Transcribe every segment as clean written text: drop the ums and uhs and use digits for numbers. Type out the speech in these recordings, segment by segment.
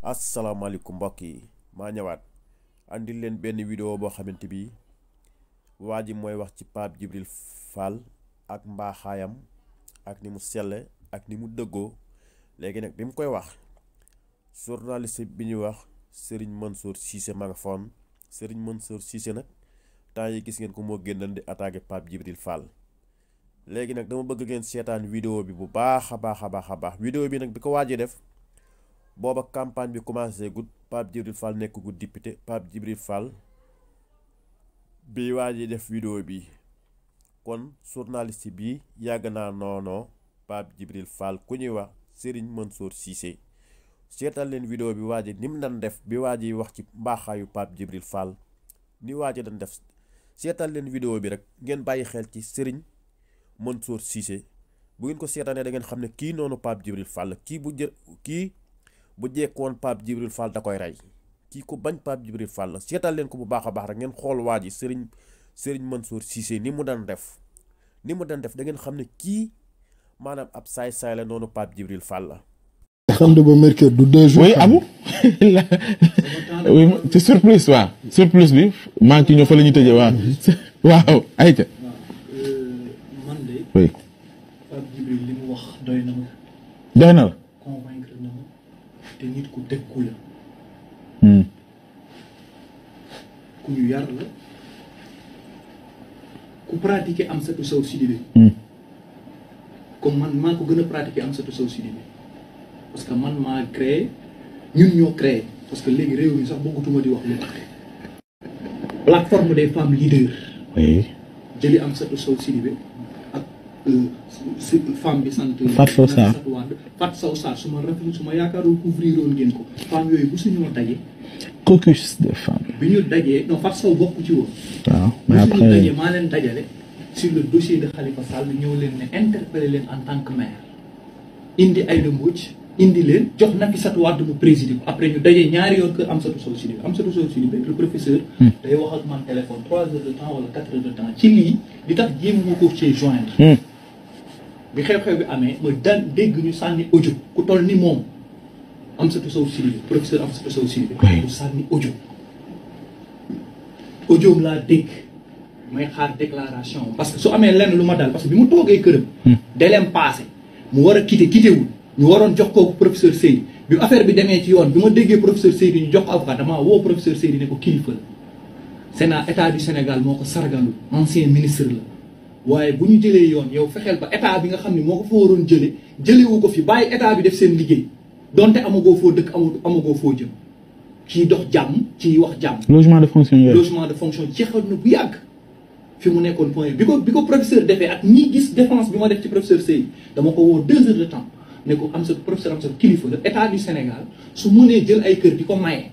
asalaamaaleykum mbokk yi maa ñëwaat andil leen benn vidéo boo xamante bi waa ji mooy wax ci Pape Djibril Fall ak mbaaxaayam ak ni mu selle ak ni mu dëggoo. léegi nag bi mu koy wax journaliste bi ñuy wax Serigne Mansour Cissé ma nga foon. Serigne Mansour Cissé nag temps yi gis ngeen ko moo génnoon di attaqué Pape Djibril Fall. léegi nag dama bëgg ngeen seetaan vidéo bi bu baax a baax vidéo bi nag bi ko waajee def booba campagne bi commencé gud Pape Djibril Fall nekk gud député. Pape Djibril Fall bi waajee def vidéo bi kon journaliste bi yàgg naa noonoo Pape Djibril Fall ku ñuy wax Serigne Mansour Cissé. seetal leen vidéo bi waaje ni mu daan def bi waaje wax ci mbaaxaayu Pape Djibril Fall ni waaje daan def. seetal leen vidéo bi rek ngeen bàyyi xel ci Serigne Mansour Cissé bu ngeen ko seetaanee da ngeen xam ne kii noonu Pape Djibril Fall kii bu jekkoon Pape Djibril Fall da koy rey. kii ko bañ Pape Djibril Fall la seetal leen ko bu baax a baax rek ngeen xool waa ji Serigne Mansour Cissé ni mu daan def da ngeen xam ne kii maanaam ab saay-saay la noonu Pape Djibril Fall la. xam nga ba mercredi du 2 jours. oui abu oui ci surprise waaw surprise bi maa ngi ci ñëw fa la ñuy tëjee waaw. waaw ayca. man de. oui. Pape Djibril li mu wax doy na ma. doy na la. convaincre na ma te nit ku dëkku la. ku ñu yar la. ku pratiquer Amsatou Sow Sidibé. comme man maa ko gën a pratiquer Amsatou Sow Sidibé. parce que man maa créé ñun ñoo créé parce que léegi réew mi sax bëggatuma di wax lu tax plateforme des femmes leaders. oui. jëli Amsatou Sow Sidibé ak femme bi sant. Fatou Sow Sarr Fatou Sow Sarr su ma yaakaarul couvrir woon ngeen ko femmes yooyu bu suñoo dajee. caucus de femmes. bi ñu dajee non Fatou Sow bokk ci woon. waaw mais bu suñu après dajee maa leen dajale sur le dossier de Khalifa Sall ñëw leen ne interpellé leen en tant que maire indi Aïda Mbodj indi leen jox Nafissatou Wade mu présider ko après ñu dajee ñaari yoon kër Amsatou Sow Sidibé le professeur day wax ak man téléphone 3 heures de temps wala 4 heures de temps ci lii di tax jéem moo ko cee joindre bi xew-xew bi amee ma daan dégg ñu sànni audio ku toll ni moom Amsatou Sow Sidibé professeur Amsatou Sow Sidibé ku sànni audioom laa dégg may xaar déclaration parce que su amee lenn lu ma dal parce que bi mu toogee këram deleem passé mu war a quitté wul ñu waroon jox kooku professeur Seydi bi affaire bi demee ci yoon bi ma déggee professeur Seydi ñu jox ko avocat damaa woo professeur Seydi ne ko kilifa la Sénat état du Sénégal moo ko sargalu ancien ministre la waaye bu ñu jëlee yoon yow fexeel ba état bi nga xam ne moo ko fa waroon jëlewu ko fi bàyyi état bi def seen liggéey donte amagoo foo dëkk amagoo foo jëm ciy dox jàmm ciy wax jàmm. logement de fonction yooyu. logement de fonction jeexal na bu yàgg fi mu nekkoon point bi ko professeur defee ak ñi gis défense bi ma def ci professeur Seydi dama ko woo 2 heures de temps. ne ko professeur Amsatou kilifa la état du Sénégal su mënee jël ay kër di ko maye.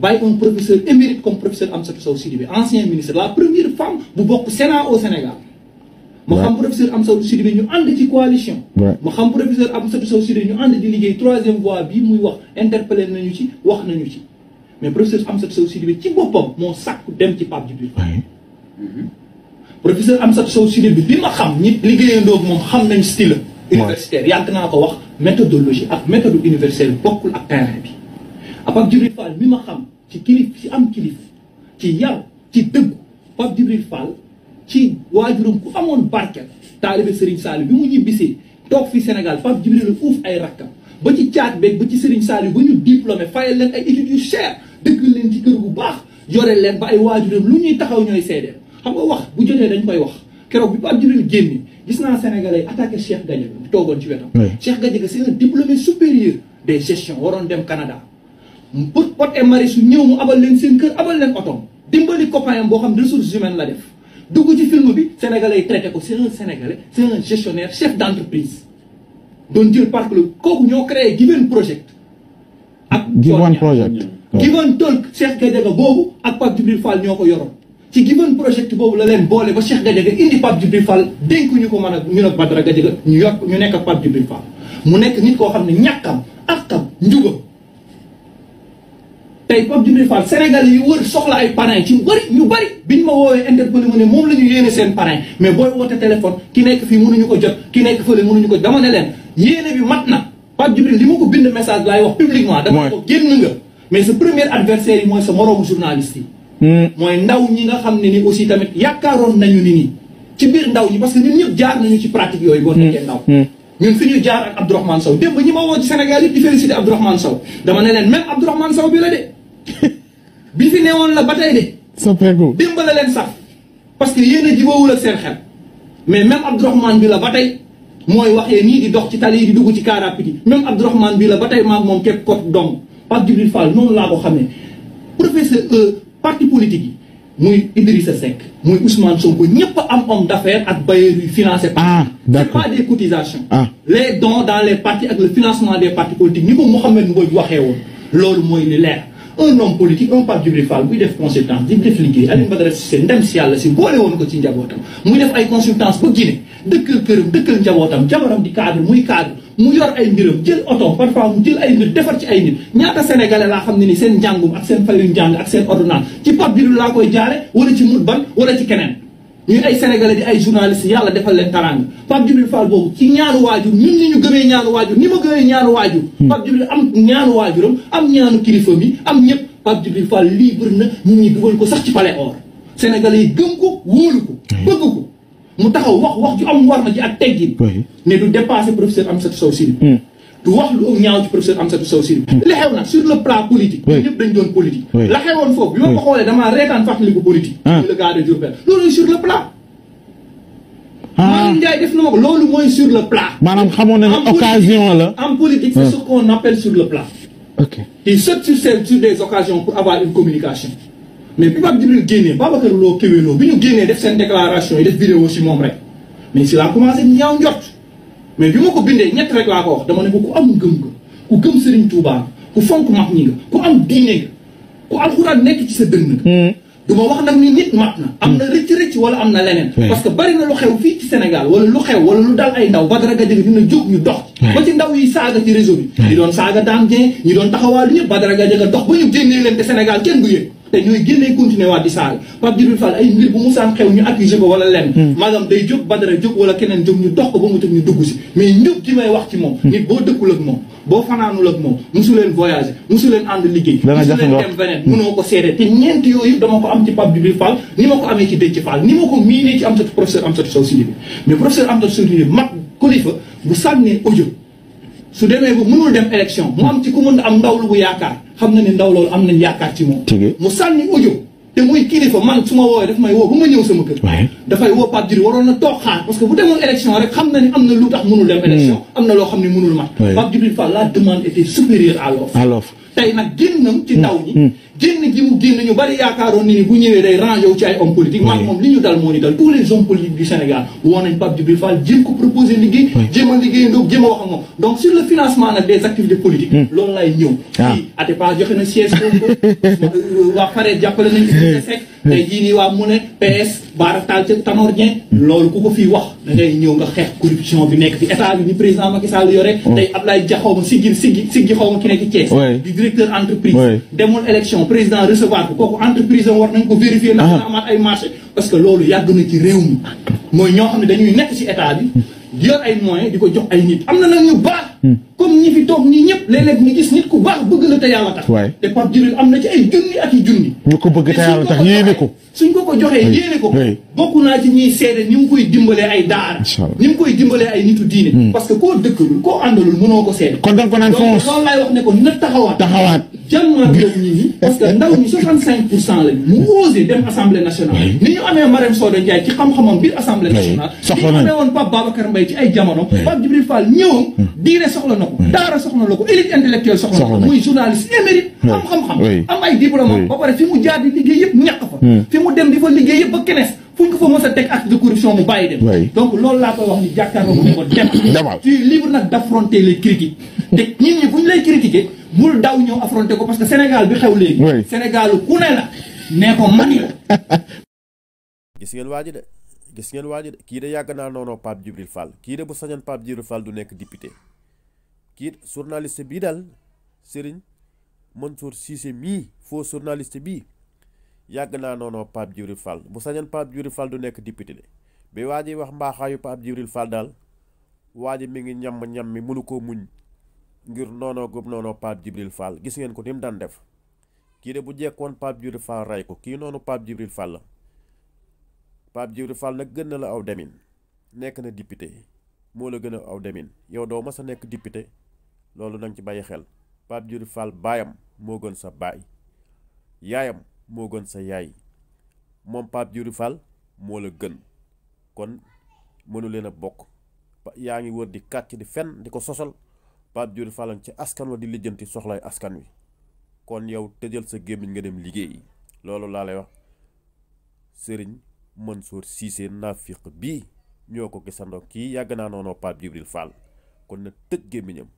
bàyyi un professeur émérite comme professeur Amsatou Sow Sidibé ancien ministre la première femme bu bokk Sénat au Sénégal. ma xam professeur Amsatou Sidibé ñu ànd ci coalition. ma xam professeur Amsatou Sow Sidibé ñu ànd di liggéey 3e voie bii muy wax interpellé nañu ci wax nañu ci mais professeur Amsatou Sow Sidibé ci boppam moo sàkku dem ci Pape Djibril. professeur Amsatou Sow Sidibé bi ma xam ñi liggéeyandoo ak moom xam nañ style universitaire yàgg naa ko wax méthodologie ak méthode universitaire bokkul ak terrain bi Pape Djibril Fall mi ma xam ci ci am kilif ci yar ci dëggu Pape Djibril Fall ci waajuram ku amoon barkel taalibe Serigne Saliou bi mu ñibbisee toog fi Sénégal Pape Djibril uuf ay rakkam ba ci caat beeg ba ci Serigne Saliou ba ñu diplômé fayal leen ay études yu cher dëkk leen ci kër bu baax yore leen ba ay waajuram lu ñuy taxaw ñooy seedeel xam nga wax bu jotee dañ koy wax keroog bi Pape Djibril génne gis naa Sénégalais attaqué Cheikh Gadiaga bu toogoon ci wetam. Cheikh Gadiaga c'est un diplômé supérieur des gestions waroon dem Canada. pour Pod et Marichou ñëw mu abal leen seen kër abal leen otom dimbali copain am boo xam ne ressources humaines la def dugg ci film bi Sénégalais yi traité ko c'est un Sénégalais c'est un gestionnaire chef d'entreprise. doon jël parc la kooku ñoo créé Given Project. ak Given Project. Given Talk Cheikh Gadiaga boobu ak Pape Djibril Fall ñoo ko yoroon. ci Given Project boobu la leen boole ba Cheikh Gadiaga indi Pape Djibril Fall dénk ñu ko mën a ñu ne Badara Gadiaga ñu nekk ak Pape Djibril Fall mu nekk nit koo xam ne ñàkkam akam njugam tey Pape Djibril Fall Sénégalais yi wër soxla ay parrain ci ñu bari biñ ma woowee interpellé mu ne moom la ñu yéene seen parrain mais booy woote téléphone ki nekk fii mënuñu ko jot ki nekk fële mënuñu ko dama ne leen yéene bi mat na Pape Djibril li ma ko bind message laay wax publiquement dama ko génn nga mais sa premier adversaire yi mooy sa moroomu journaliste yi mooy ndaw ñi nga xam ne ni aussi tamit yaakaaroon nañu ni nii ci biir ndaw ñi parce que ñun ñëpp jaar nañu ci pratique yooyu boo nekkee ndaw ñun fi ñu jaar ak Abdourahmane Sow démb ñi ma woo ci Sénégal yëpp di féliciter Abdourahmane Sow dama ne leen même Abdourahmane Sow bi la de bi fi newoon la ba tey de soppeeku démb la leen sax parce que yéen a jiboowul ak seen xel mais même Abdourahmane bi la ba tey mooy waxee nii di dox ci tali yi di dugg ci car rapide yi même Abdourahmane bi la ba tey maag moom képp kot dong Pape Djibril Fall noonu laa ko xamee professeur parti politique yi muy Idrissa Seck muy Ousmane Sonko ñëpp am homme d'affaires ak bailleurs yu financé par c'est pas des cotisations les dons dans les partis ak le financement des partis politiques ni ko Mouhamed Mbodj waxee woon loolu mooy li leer un homme politique un Pape Djibril Fall buy def consultance di def liggéey Alioune Badara Cissé ndem si yàlla si boole woon ko ci njabootam muy def ay consultance ba Guinée dëkkal këram dëkkal njabootam jabaram di cadre muy cadre mu yor ay mbiram jël oto parfois mu jël ay mbir defar ci ay nit ñaata sénégalais laa xam ne ni seen njàngum ak seen fayu njàng ak seen ordonnance ci Pape Djibril laa koy jaare wala ci mut ban wala ci keneen ñuy ay sénégalais di ay journalistes yàlla defal leen taranga Pape Djibril Fall boobu ci ñaanu waajur ñun ni ñu gëmee ñaanu waajur ni ma gëmee ñaanu waajur Pape Djibril am ñaanu waajuram am ñaanu kilifa mi am ñëpp Pape Djibril Fall libre na nit ñi dugal ko sax ci palais or sénégalais yi gëm ko wóolu ko bëgg ko mu taxaw wax ju am war na ji ak teggin ne du dépasser professeur Amsatou Sow Sidibé du wax lu ñaaw ci professeur Amsatou Sow Sidibé li xew nag sur le plan politique ñëpp dañ doon politique la xewoon foofu bi ma ko xoolee damaa reetaan fàttali ko politique le gars de Diourbel loolu sur le plan Malick Ndiaye def na ma ko loolu mooy sur le plan maanaam xamoon na ne occasion la en politique c'est ce qu'on appelle sur le plan il saute sur des occasions pour avoir une communication mais bi Pape Djibril génnee Babacar Lo Kewelo bi ñu génnee def seen déclaration yi def vidéo si moom rek mais si laa commencé ñaaw njort mais bi ma ko bindee ñett rek laa ko wax dama ne ko ku am ngëm nga ku gëm Serigne Touba ku fonk mag ñi nga ku am diine nga ku alxuraan nekk ci sa dënn nga du ma wax nag ni nit mat na am na rëcc wala am na leneen parce que bari na lu xew fii ci Sénégal wala lu xew wala lu dal ay ndaw Badara Gadiaga dina jóg ñu dox ba ci ndaw yi saaga ci réseau bi ñi doon saaga Dame Dieng ñi doon taxawaalu ñëpp Badara Gadiaga dox ba ñu génnee leen te Sénégal kenn du yëg te ñooy génnee continuer waat di saaga Pape Djibril Fall ay mbir bu musaan xew ñu accusé ko wala lenn maanaam day jóg Badara jóg wala keneen jóg ñu dox ko ba mu tëg ñu dugg si mais njub gi may wax ci moom nit boo dëkkul ak moom boo fanaanul ak moom musu leen voyager musu leen ànd liggéey musu leen dem beneen mënoo ko seede te ñeent yooyu dama ko am ci Pape Djibril Fall ni ma ko amee ci Déthié Fall ni ma ko miinee ci Amsatou professeur Amsatou Sow Sidibé mais professeur Amsatou Sow Sidibé mag kilifa bu sànnee audio su demee ba mënul dem élection mu am ci ku mën am ndaw lu bu yaakaar xam na ne ndaw loolu am nañ yaakaar ci moom mu sànni audio te muy kilifa man su ma woowee daf may woo ba ma ñëw sama kër dafay woo Pape Djibril waroon na toog xaar parce que bu demoon élection rek xam na ni am na lu tax mënul dem élection am na loo xam ne mënul mat Pape Djibril Fall la demande était supérieure à l'offre tey nag génnam ci ndaw ñi génn gi mu génn ñu bari yaakaaroon ni bu ñëwee day rangé wu ci ay hommes politiques maanaam moom li ñu dal moo ni dal tous les hommes politiques du Sénégal woo nañ Pape Djibril Fall jéem ko proposer liggéey jéem a liggéeyandoo jéem a wax ak moom donc sur le financement nag des activités politiques loolu lay ñëw fii Atepa joxe na siège boobu waa Fare jàppale nañ Idrissa Seck tey jii nii waa mu ne PS Bara Tall ca Tanor Dieng loolu ku ko fii wax da ngay ñëw nga xeex corruption bi nekk fi état bi ni président Macky Sall yore tey Ablaye Dia xaw ma siggi xaw ma ki nekk Thiès di directeur entreprise demul élection président recevoir ko kooku entreprise am war nañ ko vérifier ndax dina amaat ay marché parce que loolu yàgg na ci réew mi mooy ñoo xam ne dañuy nekk ci état bi yor ay moyens di ko jox ay nit am na nag ñu baax comme ñi fi toog ñii ñëpp léeg-léeg nga gis nit ku baax bëgg la te yàlla tax te Pape Djibril am na ci ay junni ak i junni ñu ko bëgg te yàlla tax yéene ko suñ ko joxee yéene ko bokk naa ci ñuy seede ni mu koy dimbalee ay daara ni mu koy dimbalee ay nitu diine parce que koo dëkkalul koo àndalul mënoo ko seede kon da nga ko naan fonce loolu laay wax ne ko na taxawaat jàmmaat yow ñi ñi parce que ndaw ñi 65% lañu mu osé dem assemblée nationale ni ñu amee Marème Soda Ndiaye ci xam-xamam biir assemblée nationale ni ñu amee woon Pape Babacar Mbaye ci ay jamono Pape Djibril Fall ñëwam diine soxla na ko daara soxla na ko élite intellectuelle soxla na ko muy journaliste émérite am xam-xam am ay diplôme ba pare fi mu jaar di liggéey yëpp ñàkk fa fi mu dem di fa liggéey yëpp ba kenes fu ñu ko fa mës a teg acte de corruption mu bàyyi dem donc loolu laa koy wax ni jàkkaarloo ko ne ko demal tu es libre nag d'affronter les critiques te nit ñi bu ñu lay critiquer bul daw ñëw affronter ko parce que Sénégal bi xew léegi Sénégal ku ne la nee ko mani la gis ngeen waa ji de kii de yàgg naa noonu Pape Djibril Fall kii de bu sañoon Pape Djibril Fall du nekk député kii journaliste bii daal Serigne Mansour Cissé mii faux journaliste bii yàgg naa noonu Pape Djibril Fall bu sañoon Pape Djibril Fall du nekk député de bi waa ji wax mbaaxaayu Pape Djibril Fall daal waa ji mi ngi ñam mi mënu koo muñ ngir noonoo gëm noonoo Pape Djibril Fall gis ngeen ko ni mu daan def kii de bu jekkoon Pape Djibril Fall rey ko kii noonu Pape Djibril Fall la Pape Djibril Fall nag gën na la aw demin nekk na député moo la gën a aw demin yow doo mas a nekk député loolu nanga ci bàyyi xel Pape Djibril Fall baayam moo gën sa baay yaayam moo gën sa yaay moom Pape Djibril Fall moo la gën kon mënu leen a bokk yaa ngi wër di kàcc di fen di ko sosal Pape Djibril Fall ci askan wa di lijjanti soxlay askan wi kon yow tëjal sa gémmiñ nga dem liggéeyi loolu laa lay wax Serigne Mansour Cissé naafiq bii ñoo ko gisandoo kii yàgg naa noonu Pape Djibril Fall kon na tëj gémmiñam